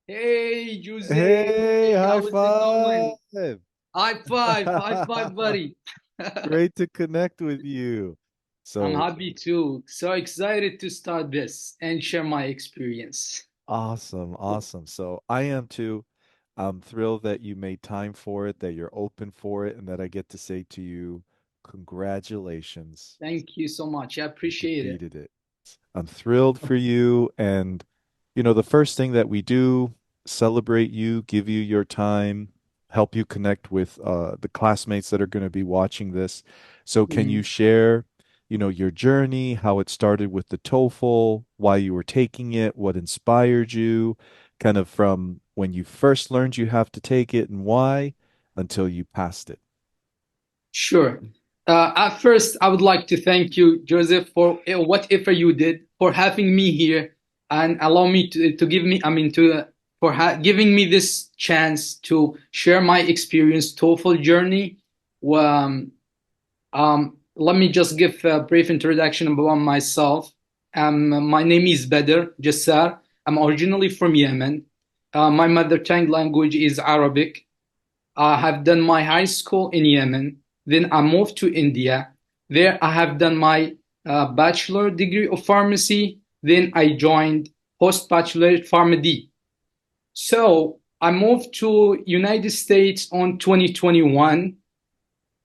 Hey, Jose. Hey, high How is it going? five. High five, buddy. Great to connect with you. I'm So happy too. So excited to start this and share my experience. awesome, awesome. So I am too. I'm thrilled that you made time for it, that you're open for it, and that I get to say to you, congratulations. Thank you so much. I You appreciate it. defeated it. I'm thrilled for you. And, the first thing that we do, celebrate you, give you your time, help you connect with the classmates that are going to be watching this. So, can you Mhm. share, your journey, how it started with the TOEFL, why you were taking it, what inspired you, kind of from when you first learned you have to take it and why until you passed it? Sure. At first, I would like to thank you, Joseph, for whatever you did for having me here and allow me to give me, I mean, for giving me this chance to share my experience, TOEFL journey. Um, Let me just give a brief introduction about myself. My name is Badr Scored. I'm originally from Yemen. My mother tongue language is Arabic. I have done my high school in Yemen. Then I moved to India. There I have done my bachelor degree of pharmacy. Then I joined post-bachelor pharmacy. So I moved to United States on 2021,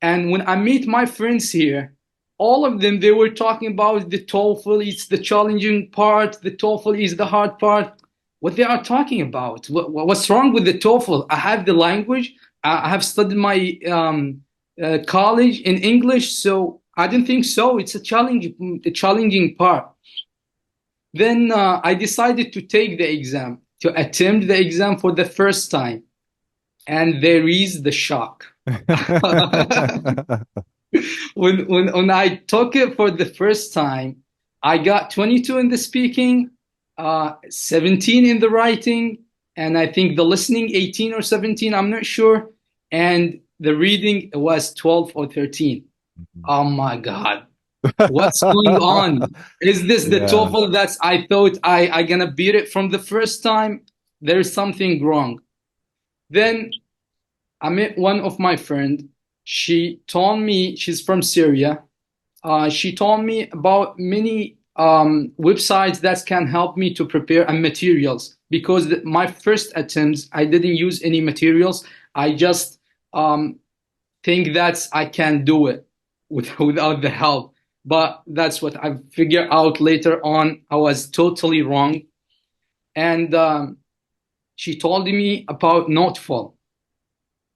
and when I meet my friends here, all of them they were talking about the TOEFL. It's the challenging part. The TOEFL is the hard part. What they are talking about? What's wrong with the TOEFL? I have the language. I have studied my college in English, so I didn't think so. It's a challenging part. Then I decided to take the exam, to attempt the exam for the first time, and there is the shock. When I took it for the first time, I got 22 in the speaking, 17 in the writing, and I think the listening 18 or 17, I'm not sure, and the reading was 12 or 13. Oh my God. What's going on? Is this the Yeah. TOEFL that's I thought I gonna beat it from the first time? There's something wrong. Then I met one of my friend. She told me she's from Syria. She told me about many websites that can help me to prepare and materials because my first attempts I didn't use any materials. I just um, think that I can do it without the help. But that's what I figured out later on. I was totally wrong. And she told me about NoteFull.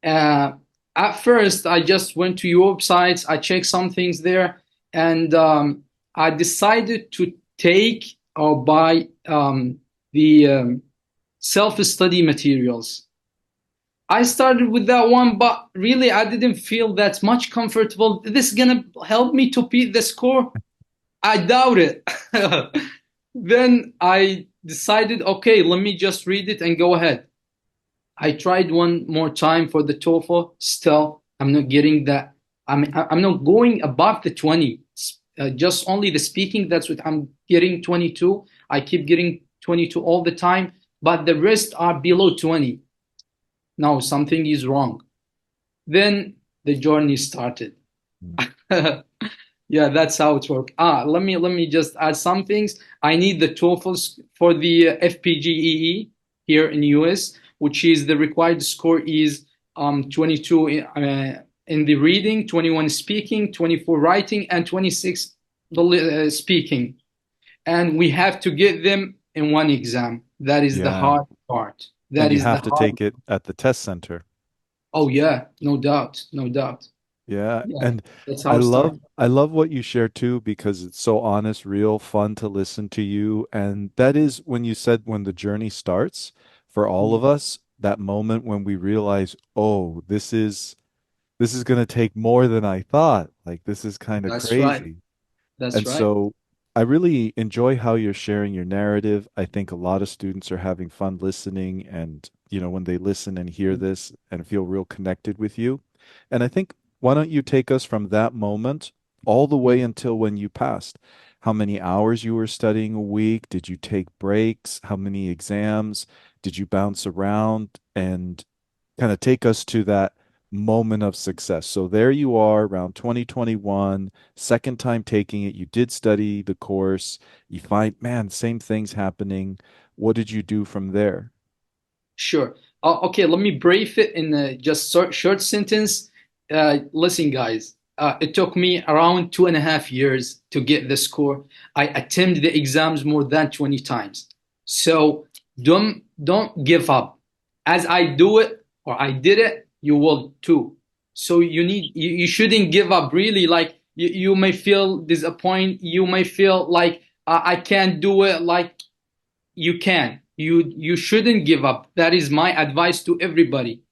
Uh, at first, I just went to your websites, I checked some things there, and I decided to take or buy the self-study materials. I started with that one, but really I didn't feel that much comfortable. This is gonna help me to beat the score? I doubt it. Then I decided, okay, let me just read it and go ahead. I tried one more time for the TOEFL. Still, I'm not getting that. I'm not going above the 20. Just only the speaking. That's what I'm getting 22. I keep getting 22 all the time, but the rest are below 20. No, something is wrong. Then the journey started. Yeah, that's how it works. Let me just add some things. I need the TOEFL for the FPGEE here in US, which is the required score is 22 in the reading, 21 speaking, 24 writing, and 26 speaking. And we have to get them in one exam. That is the Yeah. hard part. And That you is the have to hard. take it at the test center. Oh yeah, no doubt, no doubt. Yeah. Yeah, And that's I how it starts. love I love what you share too because it's so honest, real fun to listen to you. And that is when you said when the journey starts for all of us, that moment when we realize, oh, this is going to take more than I thought. Like this is kind of That's right. crazy. That's And right. so I really enjoy how you're sharing your narrative. I think a lot of students are having fun listening and, when they listen and hear this and feel real connected with you. And I think why don't you take us from that moment all the way until when you passed? how many hours you were studying a week? Did you take breaks? How many exams? Did you bounce around? And kind of take us to that moment of success. So there you are around 2021, second time taking it. You did study the course. You find, man, same things happening. What did you do from there? Sure. Okay, let me brief it in a just short sentence. Listen, guys, it took me around 2.5 years to get the score. I attempted the exams more than 20 times. So don't give up. As I do it or I did it, you will too. So you shouldn't give up. Really, like you may feel disappointed. You may feel like I can't do it. Like you can. You shouldn't give up. That is my advice to everybody.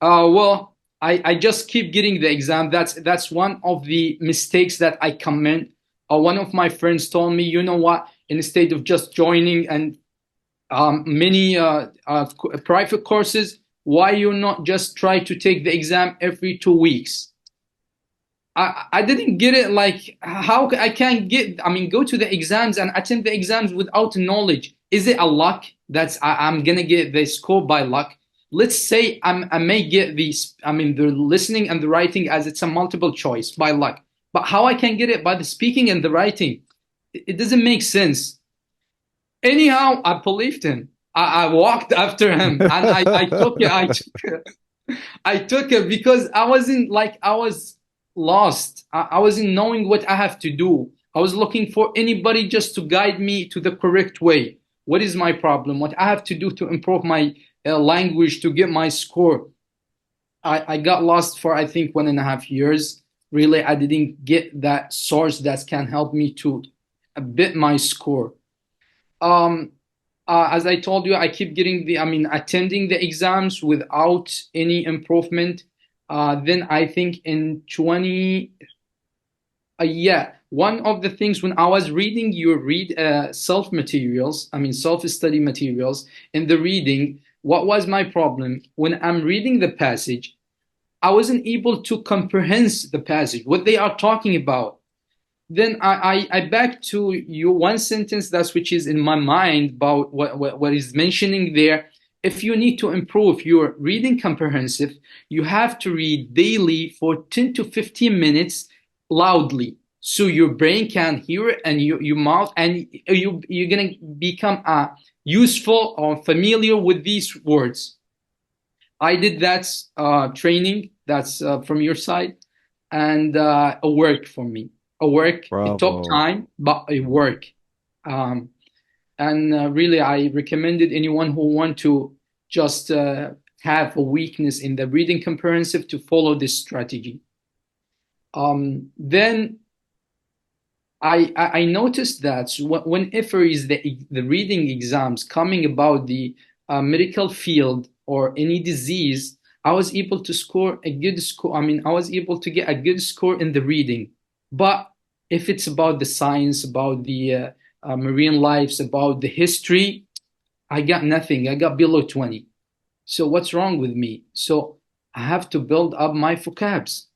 Well, I just keep getting the exam. That's one of the mistakes that I commit. One of my friends told me, you know what? Instead of just joining and many private courses, why you not just try to take the exam every 2 weeks? I didn't get it. Like how I can get, I mean, go to the exams and attend the exams without knowledge. Is it a luck that's I'm gonna get the score by luck? Let's say I may get these, I mean, the listening and the writing as it's a multiple choice by luck, but how I can get it by the speaking and the writing? It doesn't make sense. Anyhow, I believed him. I walked after him and I took it. I took it because I wasn't like, I was lost. I wasn't knowing what I have to do. I was looking for anybody just to guide me to the correct way. What is my problem? What I have to do to improve my language to get my score? I got lost for I think 1.5 years. Really, I didn't get that source that can help me to a bit my score. Um, as I told you, I keep getting the, I mean, attending the exams without any improvement. Then I think in 20, yeah, one of the things when I was reading your read self materials, I mean, self-study materials in the reading, what was my problem? When I'm reading the passage, I wasn't able to comprehend the passage, what they are talking about. Then I back to you one sentence that's which is in my mind about what is mentioning there. If you need to improve your reading comprehensive, you have to read daily for 10 to 15 minutes loudly so your brain can hear it and your mouth and you're gonna become useful or familiar with these words. I did that training that's from your side, and it worked for me. It worked. It took Bravo. time, but it worked. Um, and really, I recommended anyone who want to just have a weakness in the reading comprehensive to follow this strategy. Then I noticed that whenever is the reading exams coming about the medical field or any disease, I was able to score a good score. I mean, I was able to get a good score in the reading. But if it's about the science, about the marine lives, about the history, I got nothing. I got below 20. So what's wrong with me? So I have to build up my vocabs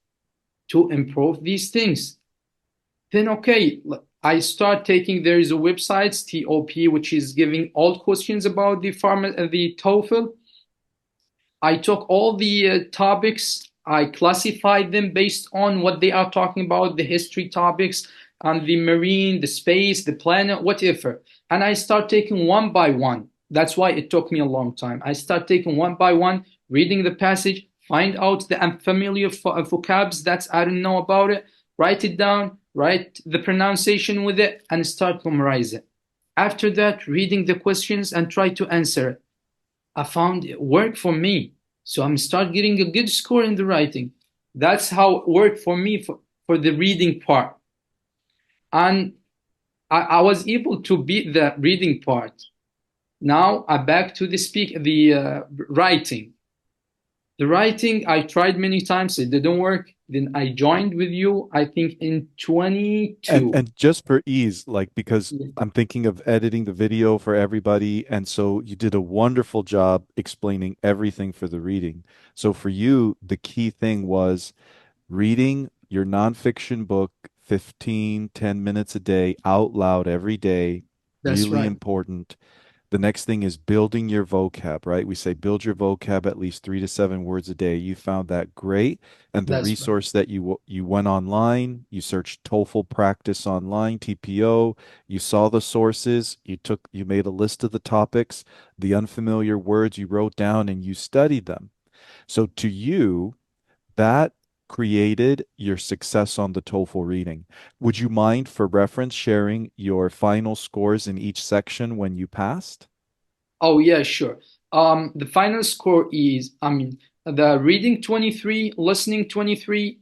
to improve these things. Then okay, I start taking, there is a website TOP which is giving all questions about the TOEFL. I took all the topics, I classified them based on what they are talking about, the history topics and the marine, the space, the planet, whatever. And I start taking one by one. That's why it took me a long time. I start taking one by one, reading the passage, find out the unfamiliar vocabs that I don't know about it, write it down, write the pronunciation with it, and start memorize it. After that, reading the questions and try to answer it. I found it worked for me. So I'm start getting a good score in the writing. That's how it worked for me for the reading part. And I was able to beat the reading part. Now I back to the writing. The writing I tried many times, it didn't work. Then I joined with you, I think in And 22. and just for ease, like because I'm thinking of editing the video for everybody, and so you did a wonderful job explaining everything for the reading. So for you, the key thing was reading your nonfiction book 15, 10 minutes a day out loud every day. That's Really right. important. The next thing is building your vocab, right? We say build your vocab at least 3 to 7 words a day. You found that great. And the That's right. resource that you went online, you searched TOEFL practice online, TPO, you saw the sources, you made a list of the topics, the unfamiliar words you wrote down and you studied them. So to you, that created your success on the TOEFL reading. Would you mind, for reference, sharing your final scores in each section when you passed? Oh yeah, sure. The final score is, I mean, the reading 23, listening 23,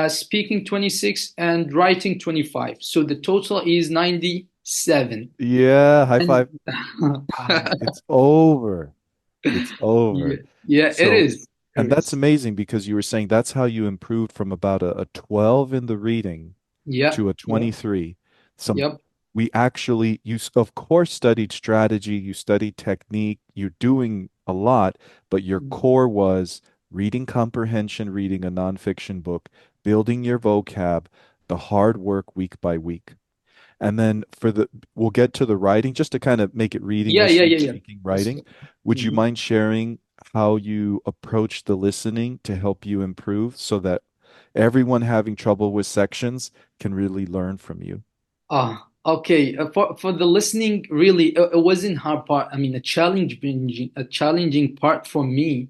speaking 26, and writing 25. So the total is 97. Yeah, high And five. It's over. It's yeah, over. yeah, it So, is. It and that's is. amazing because you were saying that's how you improved from about a 12 in the reading Yeah, to a yeah, 23. Some yep. we actually of course studied strategy, you studied technique, you're doing a lot, but your core was reading comprehension, reading a nonfiction book, building your vocab, the hard work week by week. And then we'll get to the writing just to kind of make it reading, Yeah, yeah, listening, yeah, yeah. speaking, Let's writing. go. Would you Mhm. mind sharing how you approach the listening to help you improve so that everyone having trouble with sections can really learn from you? Okay. For the listening, really, it wasn't hard part. I mean, a challenging part for me,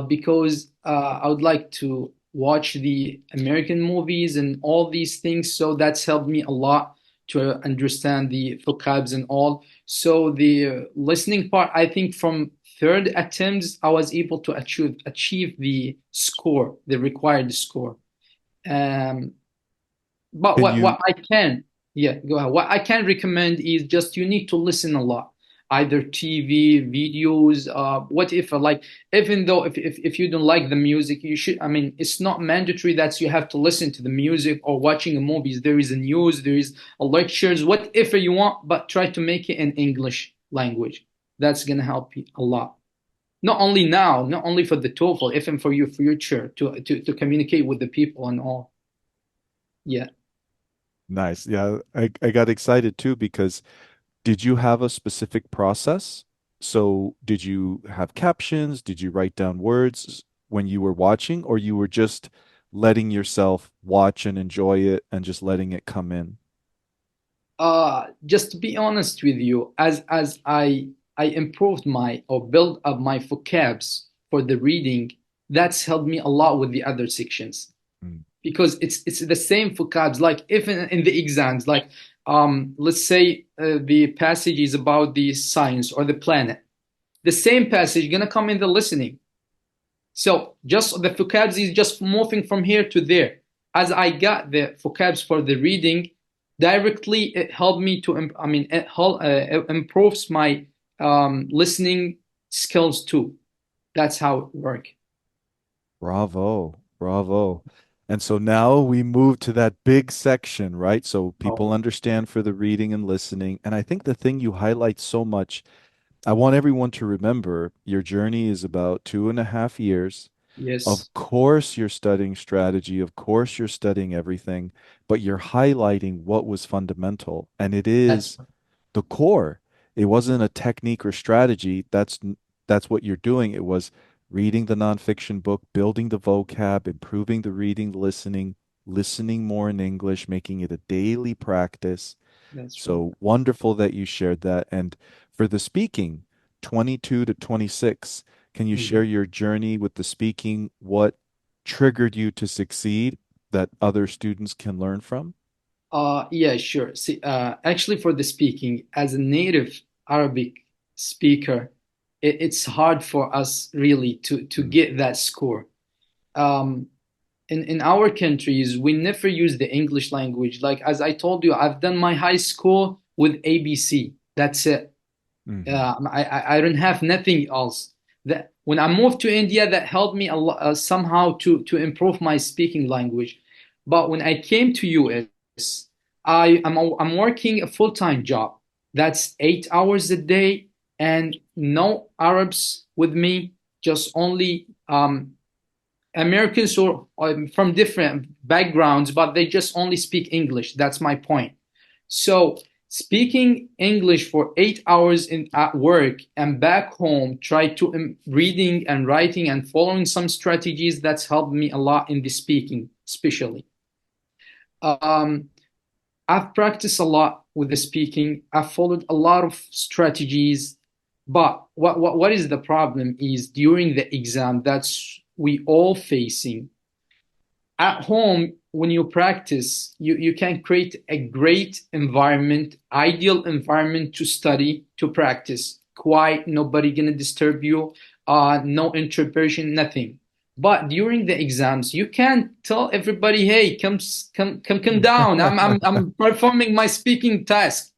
because I would like to watch the American movies and all these things. So that's helped me a lot to understand the vocabs and all. So the listening part, I think from third attempts, I was able to achieve the score, the required score. Um, but Can what you I can, yeah, go ahead. What I can recommend is just you need to listen a lot, either TV, videos. What if like even though if you don't like the music, you should. I mean, it's not mandatory that you have to listen to the music or watching a movies. There is a news, there is a lectures, whatever you want, but try to make it in English language. That's gonna help you a lot. Not only now, not only for the TOEFL, even for your future to communicate with the people and all. Yeah. Nice. Yeah, I got excited too because did you have a specific process? So did you have captions? Did you write down words when you were watching, or you were just letting yourself watch and enjoy it and just letting it come in? Just to be honest with you, as I improved my or built up my vocabs for the reading, that's helped me a lot with the other sections Mm. because it's the same vocabs. Like if in the exams, like let's say the passage is about the science or the planet, the same passage gonna come in the listening. So just the vocabs is just moving from here to there. As I got the vocabs for the reading directly, it helped me to. I mean, it improves my listening skills too. That's how it works. Bravo, bravo. And so now we move to that big section, right? So people Oh, understand for the reading and listening. And I think the thing you highlight so much, I want everyone to remember your journey is about 2.5 years. yes, Of course, you're studying strategy. Of course, you're studying everything, but you're highlighting what was fundamental, and it that's is the core. It wasn't a technique or strategy. That's what you're doing. It was reading the nonfiction book, building the vocab, improving the reading, listening, listening more in English, making it a daily practice. that's right. So wonderful that you shared that. And for the speaking, 22 to 26, can you share Mhm. your journey with the speaking? What triggered you to succeed that other students can learn from? Yeah, sure. See, actually, for the speaking, as a native Arabic speaker, it's hard for us really to Mm, get that score. Um, in our countries, we never use the English language. Like as I told you, I've done my high school with ABC. That's it. mhm. I don't have nothing else. That when I moved to India, that helped me a lot, somehow to improve my speaking language. But when I came to US, I'm working a full-time job. That's 8 hours a day and no Arabs with me, just only Americans or from different backgrounds, but they just only speak English. That's my point. So speaking English for 8 hours at work and back home, try to reading and writing and following some strategies. That's helped me a lot in the speaking, especially. Um, I've practiced a lot with the speaking. I've followed a lot of strategies, but what is the problem is during the exam that's we all facing. At home, when you practice, you can create a great environment, ideal environment to study, to practice. Quiet, nobody gonna disturb you, no interruption, nothing. But during the exams, you can't tell everybody, "Hey, come down. I'm performing my speaking task."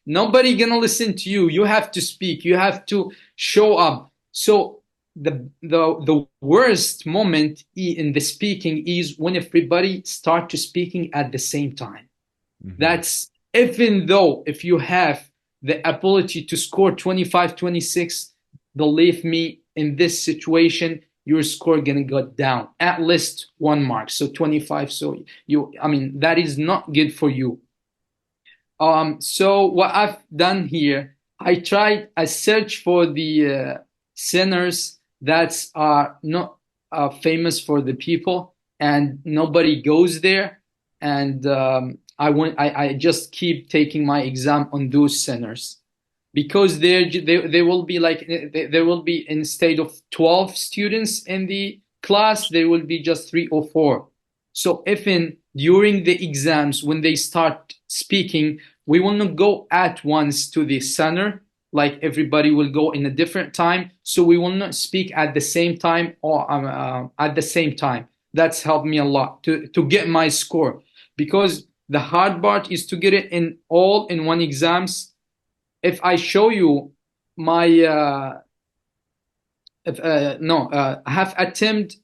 Nobody gonna listen to you. You have to speak. You have to show up. So the worst moment in the speaking is when everybody start to speaking at the same time. Hmm. That's even though if you have the ability to score 25, 26, believe me, in this situation, your score gonna go down at least 1 mark. So 25. So I mean, that is not good for you. So what I've done here, I search for the centers that are not famous for the people, and nobody goes there. And I just keep taking my exam on those centers because they will be like there will be instead of 12 students in the class, there will be just 3 or 4. So even during the exams, when they start speaking, we will not go at once to the center, like everybody will go in a different time, so we will not speak at the same time or at the same time. That's helped me a lot to get my score, because the hard part is to get it in all in one exams. If I show you my if, no I have attempt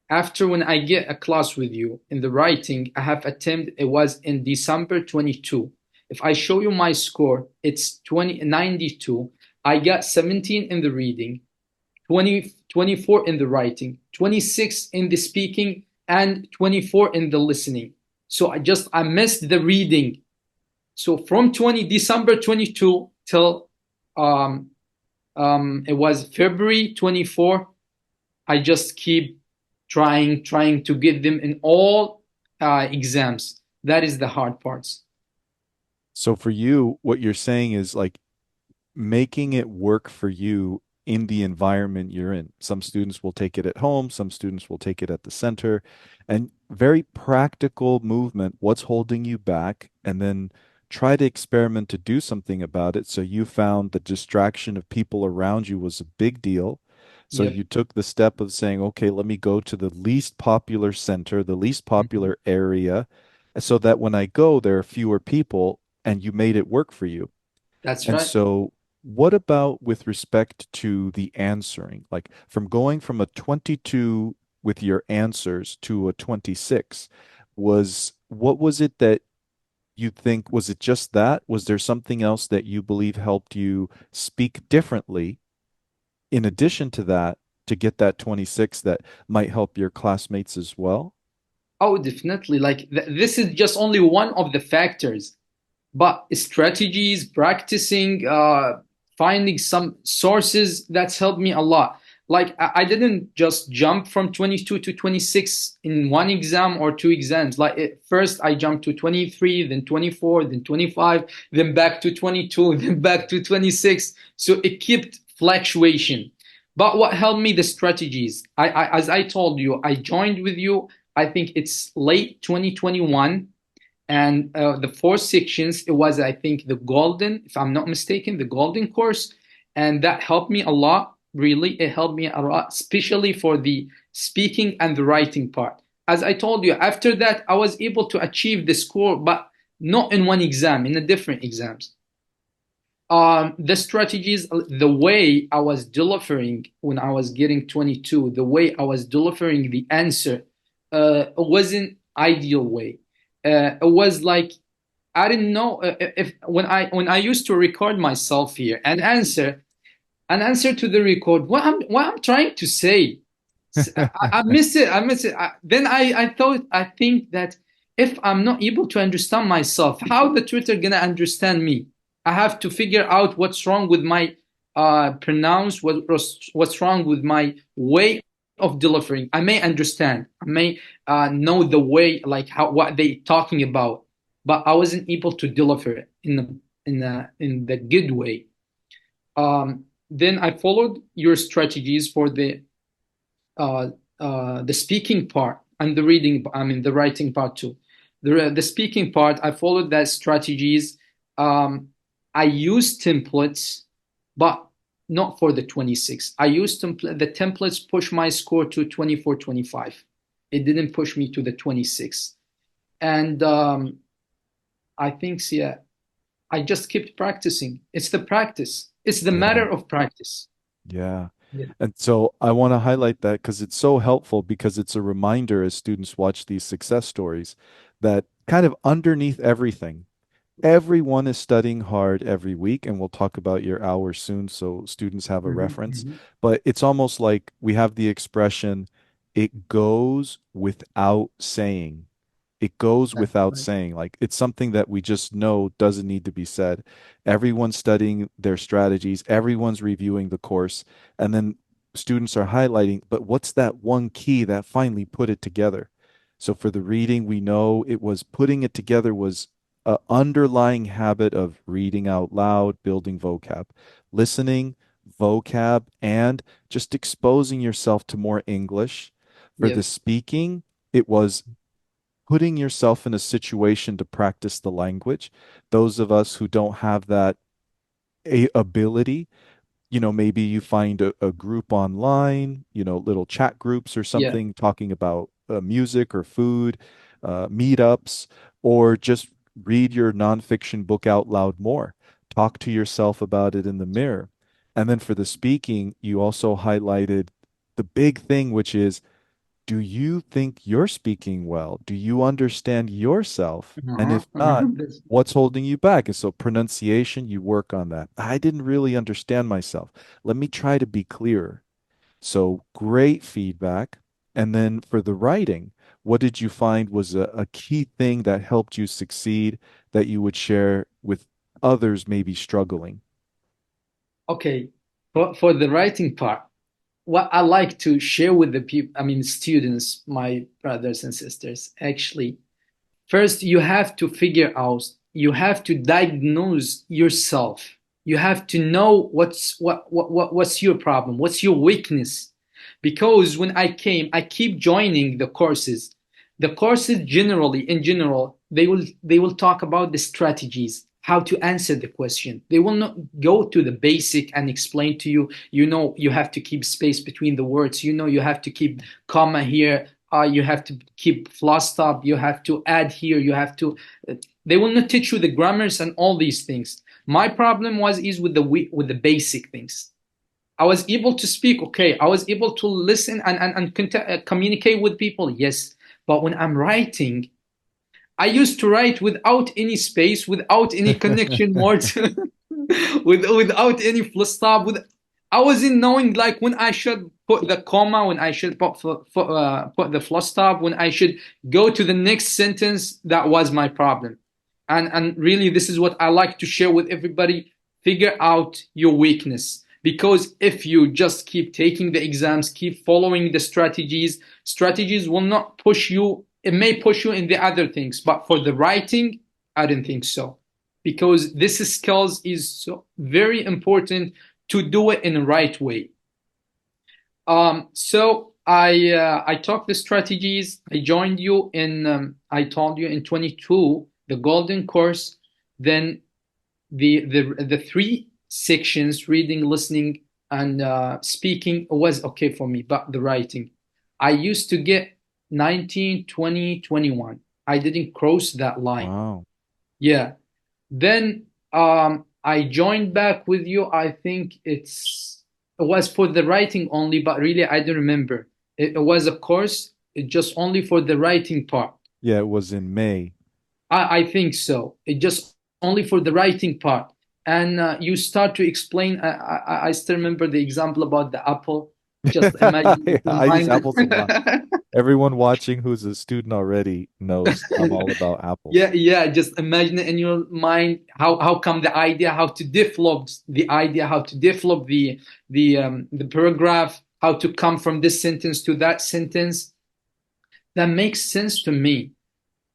after when I get a class with you in the writing, I have attempt, it was in December 22. If I show you my score, it's 92. I got 17 in the reading, 24 in the writing, 26 in the speaking, and 24 in the listening. So I missed the reading. So from December 22 till um, it was February 24, I just keep trying to get them in all exams. That is the hard parts. So for you, what you're saying is like making it work for you in the environment you're in. Some students will take it at home, some students will take it at the center, and very practical movement. What's holding you back? And then try to experiment to do something about it. So you found the distraction of people around you was a big deal. So Yep. you took the step of saying, okay, let me go to the least popular center, the least Mhm. popular area, so that when I go, there are fewer people, and you made it work for you. That's And right. so, what about with respect to the answering? Like from going from a 22 with your answers to a 26, what was it that you think, was it just that? Was there something else that you believe helped you speak differently in addition to that to get that 26 that might help your classmates as well? Oh, definitely. Like this is just only one of the factors, but strategies, practicing, finding some sources, that's helped me a lot. Like I didn't just jump from 22 to 26 in one exam or two exams. Like first I jumped to 23, then 24, then 25, then back to 22, then back to 26. So it kept fluctuation. But what helped me, the strategies. As I told you, I joined with you. I think it's late 2021, and the 4 sections, it was, I think, the golden, if I'm not mistaken, the golden course. And that helped me a lot. Really, it helped me a lot, especially for the speaking and the writing part. As I told you, after that I was able to achieve the score, but not in one exam, in a different exams. The strategies, the way I was delivering when I was getting 22, the way I was delivering the answer, wasn't ideal way. It was like, I didn't know if when I used to record myself here and answer to the record what I'm trying to say. I miss it. I miss it. Then I think that if I'm not able to understand myself, how the tutor gonna understand me? I have to figure out what's wrong with my pronounce, what's wrong with my way of delivering. I may understand, I may know the way, like how what they talking about, but I wasn't able to deliver it in the good way. Then I followed your strategies for uh, the speaking part and the reading, I mean, the writing part too. The speaking part, I followed that strategies. Um, I used templates, but not for the 26. I used the templates push my score to 24, 25. It didn't push me to the 26. And I think, yeah, I just kept practicing. It's the practice. It's the Yeah. matter of practice. Yeah. Yeah. And so I want to highlight that because it's so helpful because it's a reminder as students watch these success stories that kind of underneath everything, everyone is studying hard every week. And we'll talk about your hours soon so students have a Mhm, reference. mhm. But it's almost like we have the expression, it goes without saying. It goes That's without right. saying. Like it's something that we just know doesn't need to be said. Everyone's studying their strategies, everyone's reviewing the course, and then students are highlighting, but what's that one key that finally put it together? So for the reading, we know it was putting it together was a underlying habit of reading out loud, building vocab, listening, vocab, and just exposing yourself to more English. For the Yep. speaking, it was putting yourself in a situation to practice the language. Those of us who don't have that ability, maybe you find a group online, little chat groups or Yeah. something talking about music or food, meetups, or just read your nonfiction book out loud more. Talk to yourself about it in the mirror. And then for the speaking, you also highlighted the big thing, which is, do you think you're speaking well? Do you understand yourself? And Uh-huh, if not, uh-huh. what's holding you back? And so pronunciation, you work on that. I didn't really understand myself. Let me try to be clearer. So great feedback. And then for the writing, what did you find was a key thing that helped you succeed that you would share with others maybe struggling? Okay. For the writing part, what I like to share with the people, I mean, students, my brothers and sisters, actually, first, you have to figure out, you have to diagnose yourself. You have to know what's your problem, what's your weakness. Because when I came, I keep joining the courses. The courses generally, in general, they will talk about the strategies, how to answer the question. They will not go to the basic and explain to you, you have to keep space between the words, you have to keep comma here, you have to keep full stop, you have to add here, you have to they will not teach you the grammars and all these things. My problem was is with the basic things. I was able to speak, okay, I was able to listen and communicate with people, yes, but when I'm writing, I used to write without any space, without any connection words, without any full stop. I wasn't knowing like when I should put the comma, when I should put the full stop, when I should go to the next sentence. That was my problem, and really, this is what I like to share with everybody. Figure out your weakness, because if you just keep taking the exams, keep following the strategies will not push you. It may push you in the other things, but for the writing, I don't think so, because this skills is so very important to do it in the right way. So I talked the strategies. I joined you in I told you in 22 the golden course. Then the three sections, reading, listening, and speaking, was okay for me, but the writing, I used to get 19, 20, 21. I didn't cross that line. Wow. Yeah. Then I joined back with you. I think it was for the writing only, but really I don't remember. It was a course, just only for the writing part. Yeah, it was in May. I think so. It just only for the writing part. And you start to explain. I still remember the example about the apple. Just imagine it in I use mind. apples a lot. Everyone watching who's a student already knows I'm all about Yeah, apples. yeah. Just imagine it in your mind. How come the idea? How to develop the idea? How to develop the paragraph? How to come from this sentence to that sentence? That makes sense to me.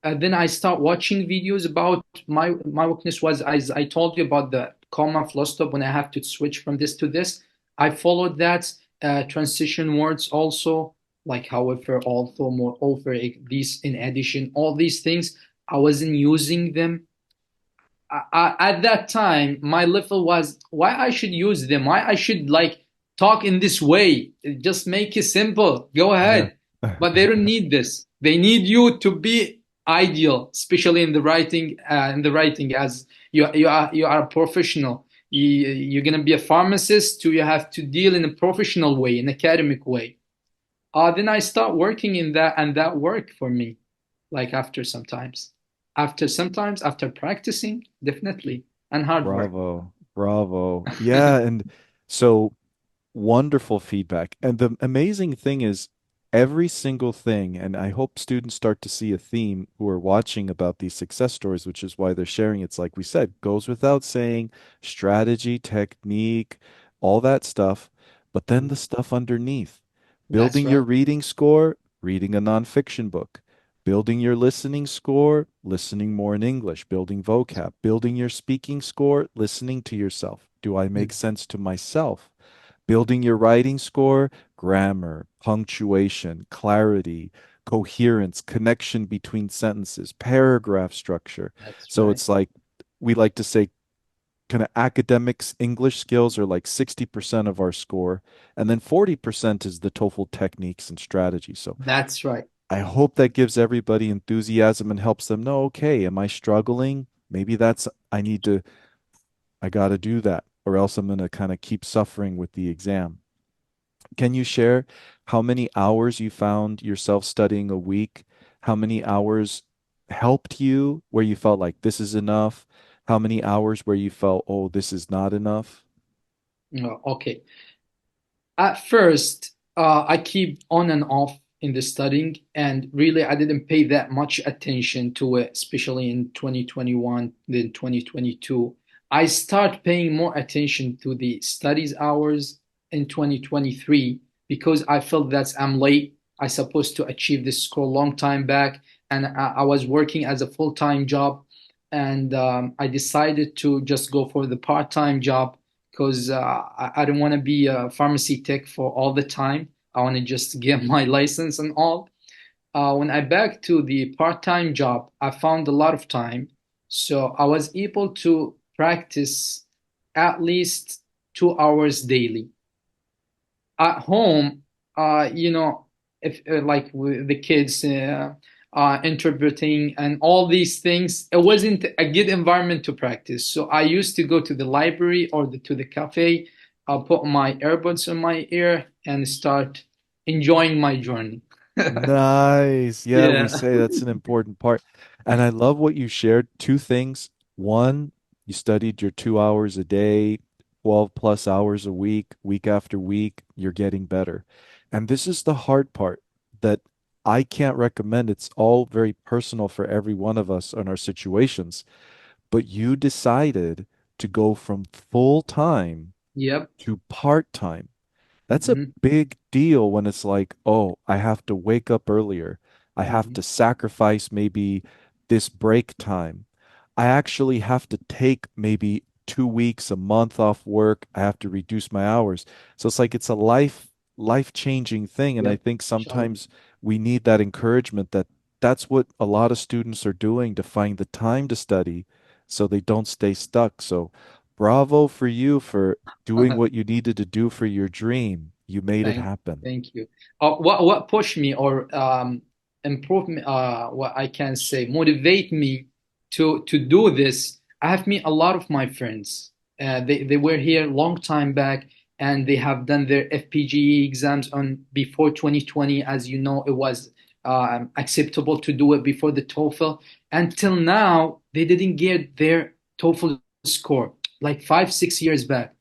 Then I start watching videos about my weakness was, as I told you, about the comma full stop when I have to switch from this to this. I followed that transition words also, like however, although, moreover, these, in addition, all these things. I wasn't using them. At that time, my level was why I should use them, why I should like talk in this way. Just make it simple. Go Yeah. ahead. But they don't need this. They need you to be ideal, especially in the writing. In the writing, as you are a professional. You're gonna be a pharmacist, so you have to deal in a professional way, an academic way. Then I start working in that, and that worked for me. Like after practicing, definitely, and hard work. Bravo. Bravo. Yeah, and so wonderful feedback. And the amazing thing is, every single thing, and I hope students start to see a theme who are watching about these success stories, which is why they're sharing. It's like we said, goes without saying, strategy, technique, all that stuff. But then the stuff underneath, That's building your right. reading score, reading a nonfiction book. Building your listening score, listening more in English, building vocab, building your speaking score, listening to yourself. Do I make Mm, sense to myself? Building your writing score, grammar, punctuation, clarity, coherence, connection between sentences, paragraph structure. that's So right. it's like we like to say kind of academics English skills are like 60% of our score, and then 40% is the TOEFL techniques and strategy. So That's right. I hope that gives everybody enthusiasm and helps them know, okay, am I struggling? Maybe that's I got to do that, or else I'm going to kind of keep suffering with the exam. Can you share how many hours you found yourself studying a week? How many hours helped you where you felt like this is enough? How many hours where you felt, oh, this is not enough? No, okay. At first, I keep on and off in the studying, and really, I didn't pay that much attention to it, especially in 2021, then 2022. I start paying more attention to the studies hours in 2023 because I felt that I'm late. I supposed to achieve this score a long time back, and I was working as a full-time job, and I decided to just go for the part-time job because I don't want to be a pharmacy tech for all the time. I want to just get my license and all. When I back to the part-time job, I found a lot of time, so I was able to practice at least 2 hours daily. At home, if like with the kids interpreting and all these things, it wasn't a good environment to practice. So I used to go to the library or to the cafe. I'll put my earbuds in my ear and start enjoying my journey. Nice. Yeah, we Yeah. say that's an important part. And I love what you shared. Two things. One, you studied your 2 hours a day, 12 plus hours a week, week after week. You're getting better. And this is the hard part that I can't recommend. It's all very personal for every one of us and our situations. But you decided to go from full time Yep. to part time. That's a Hmm. big deal when it's like, oh, I have to wake up earlier. I have Hmm. to sacrifice maybe this break time. I actually have to take maybe 2 weeks, a month off work. I have to reduce my hours. So it's like it's a life-changing thing. And I Yep. think Inshallah. sometimes we need that encouragement that that's what a lot of students are doing to find the time to study so they don't stay stuck. So bravo for you for doing what you needed to do for your dream. You made it Thank, happen. thank you. What pushed me or improve me, what I can say, motivate me to do this. I have met a lot of my friends. They were here long time back, and they have done their FPGE exams on before 2020. As you know, it was acceptable to do it before the TOEFL. Until now, they didn't get their TOEFL score, like 5, 6 years back.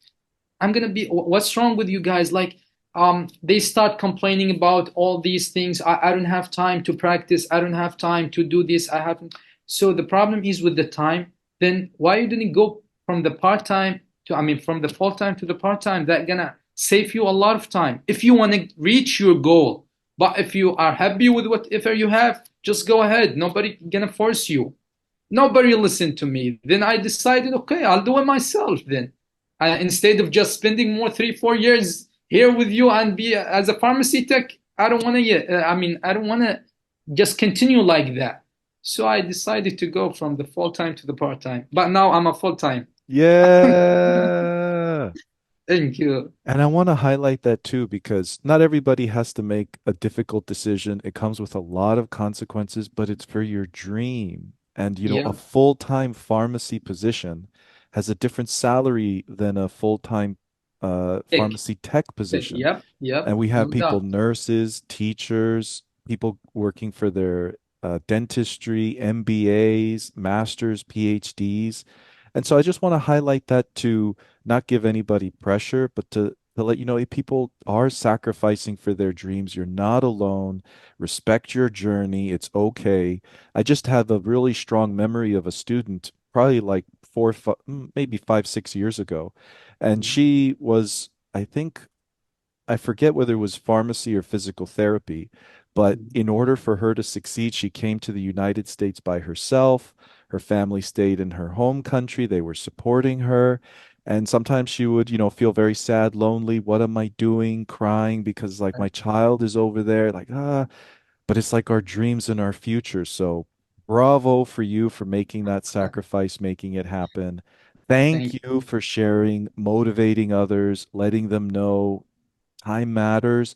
I'm gonna be, what's wrong with you guys? Like, they start complaining about all these things. I don't have time to practice. I don't have time to do this. I haven't. So the problem is with the time. Then why you didn't go from the part time to, I mean, from the full time to the part time? That gonna save you a lot of time if you want to reach your goal. But if you are happy with whatever you have, just go ahead. Nobody gonna force you. Nobody listened to me. Then I decided, okay, I'll do it myself then. Instead of just spending more 3, 4 years here with you and be as a pharmacy tech, I don't want to, I don't want to just continue like that. So I decided to go from the full time to the part time. But now I'm a full time. Yeah. Thank you. And I want to highlight that too, because not everybody has to make a difficult decision. It comes with a lot of consequences, but it's for your dream. And, a Yeah, full-time pharmacy position has a different salary than a full-time tech. pharmacy tech position. Yep, yep, And we have no people, doubt. nurses, teachers, people working for their dentistry, MBAs, masters, PhDs. And so I just want to highlight that to not give anybody pressure, but to let you know, people are sacrificing for their dreams. You're not alone. Respect your journey. It's okay. I just have a really strong memory of a student, probably like maybe 5, 6 years ago. And she was, I think, I forget whether it was pharmacy or physical therapy, but in order for her to succeed, she came to the United States by herself. Her family stayed in her home country. They were supporting her. And sometimes she would, feel very sad, lonely. What am I doing? Crying because like my child is over there. Like, but it's like our dreams and our future. So bravo for you for making that sacrifice, making it happen. Thank Thank you for sharing, motivating others, letting them know time matters.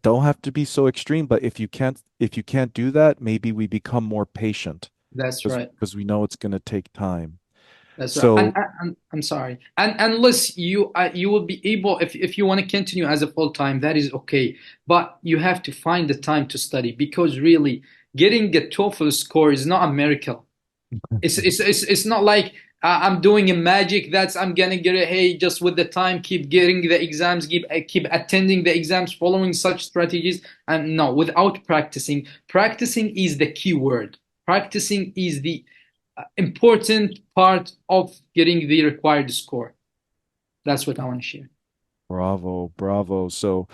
Don't have to be so extreme, but if you can't do that, maybe we become more patient That's because right. we know it's going to take time. That's right. So, And I'm sorry. And unless you will be able, if you want to continue as a full time, that is okay. But you have to find the time to study because really getting a TOEFL score is not a miracle. It's not like I'm doing a magic that's I'm gonna get it. Hey, just with the time, keep getting the exams, keep attending the exams, following such strategies. And no, without practicing, practicing is the key word. Practicing is the important part of getting the required score. That's what I want to share. bravo, bravo. So,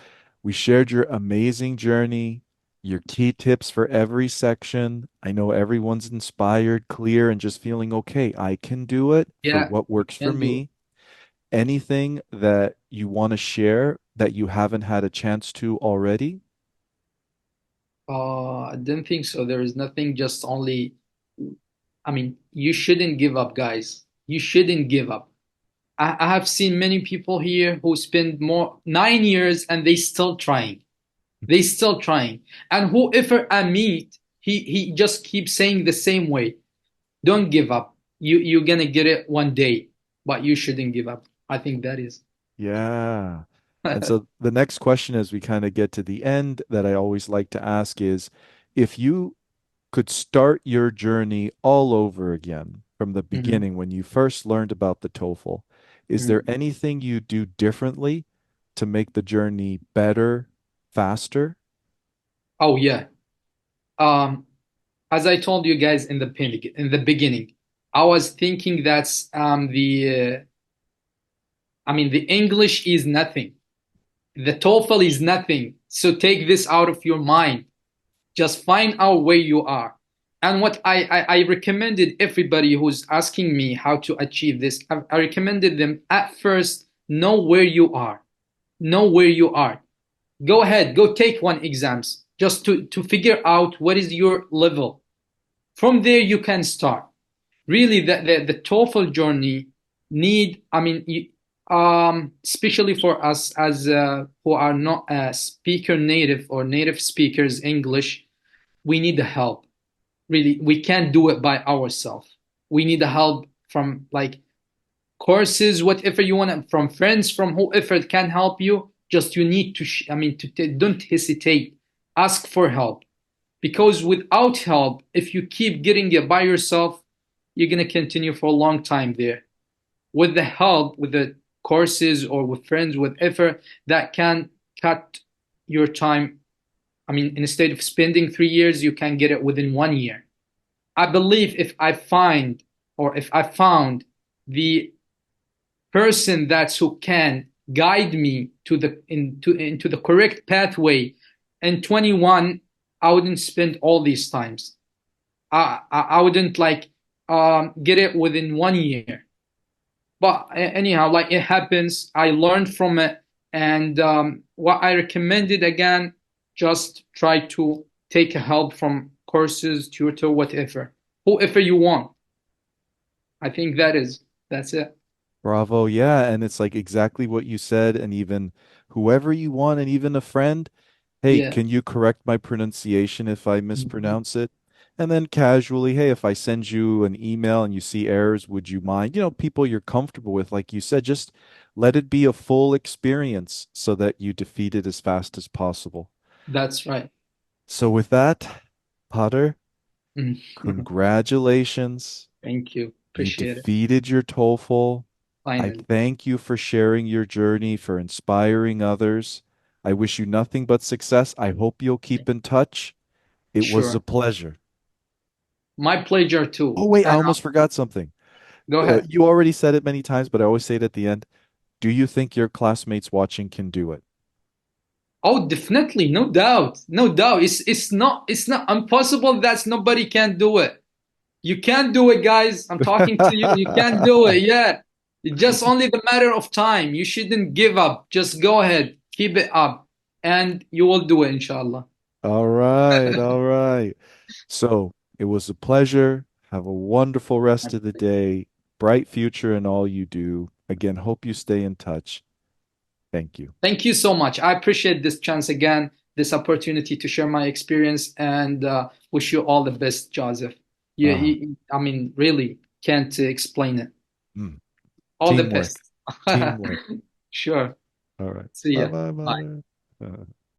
we shared your amazing journey, your key tips for every section. I know everyone's inspired, clear, and just feeling okay. I can do it for Yeah, what you works for can do it. me. Anything that you want to share that you haven't had a chance to already? I don't think so. There is nothing. Just only. You shouldn't give up, guys. You shouldn't give up. I have seen many people here who spend more 9 years and they still trying. They still trying. And whoever I meet, he just keeps saying the same way. Don't give up. You're gonna get it one day, but you shouldn't give up. I think that is. Yeah. And so the next question as we kind of get to the end that I always like to ask is if you could start your journey all over again from the Mhm, beginning when you first learned about the TOEFL, is there mhm. anything you do differently to make the journey better, faster? Oh yeah. Um, as I told you guys in the beginning, I was thinking that's the English is nothing. The TOEFL is nothing. So take this out of your mind. Just find out where you are. And what I recommended everybody who's asking me how to achieve this, I recommended them at first know where you are. Know where you are. Go ahead, go take one exams just to figure out what is your level. From there, you can start. Really, the TOEFL journey need, especially for us as who are not speaker native or native speakers English, we need the help. Really, we can't do it by ourselves. We need the help from like courses, whatever you want, from friends, from whoever can help you. Just you need to, don't hesitate. Ask for help because without help, if you keep getting it by yourself, you're gonna continue for a long time there. With the help, with the courses or with friends, whatever that can. cut your time. I mean, instead of spending 3 years, you can get it within 1 year. I believe if I find, or if I found the person that's who can guide me to the into the correct pathway in 21, I wouldn't spend all these times. I wouldn't like get it within 1 year. But anyhow, like it happens. I learned from it, and what I recommended again, just try to take help from courses, tutor, whatever, whoever you want. I think that's it. Bravo. Yeah. And it's like exactly what you said. And even whoever you want, and even a friend, hey, Yeah. can you correct my pronunciation if I Mhm. mispronounce it? And then casually, hey, if I send you an email and you see errors, would you mind? People you're comfortable with, like you said, just let it be a full experience so that you defeat it as fast as possible. That's right. So, with that, Potter, Mhm. congratulations. Thank you. You Appreciate it. defeated your TOEFL. I Finally. thank you for sharing your journey, for inspiring others. I wish you nothing but success. I hope you'll keep in touch. It was a Sure. pleasure. My pleasure too. Oh, wait, I And almost forgot something. go ahead. You already said it many times, but I always say it at the end. Do you think your classmates watching can do it? Oh, definitely, no doubt, no doubt. It's not impossible that nobody can do it. You can do it, guys. I'm talking to you. You can do it. Yeah, it's just only the matter of time. You shouldn't give up. Just go ahead, keep it up, and you will do it, inshallah. All right, all right. So it was a pleasure. Have a wonderful rest of the day. Bright future in all you do. Again, hope you stay in touch. Thank you. Thank you so much. I appreciate this chance again, this opportunity to share my experience, and wish you all the best, Joseph. Uh, I mean, really can't explain it. mm. All the Teamwork. best. Teamwork. Sure. All right. See Bye ya. bye, Bye. mother.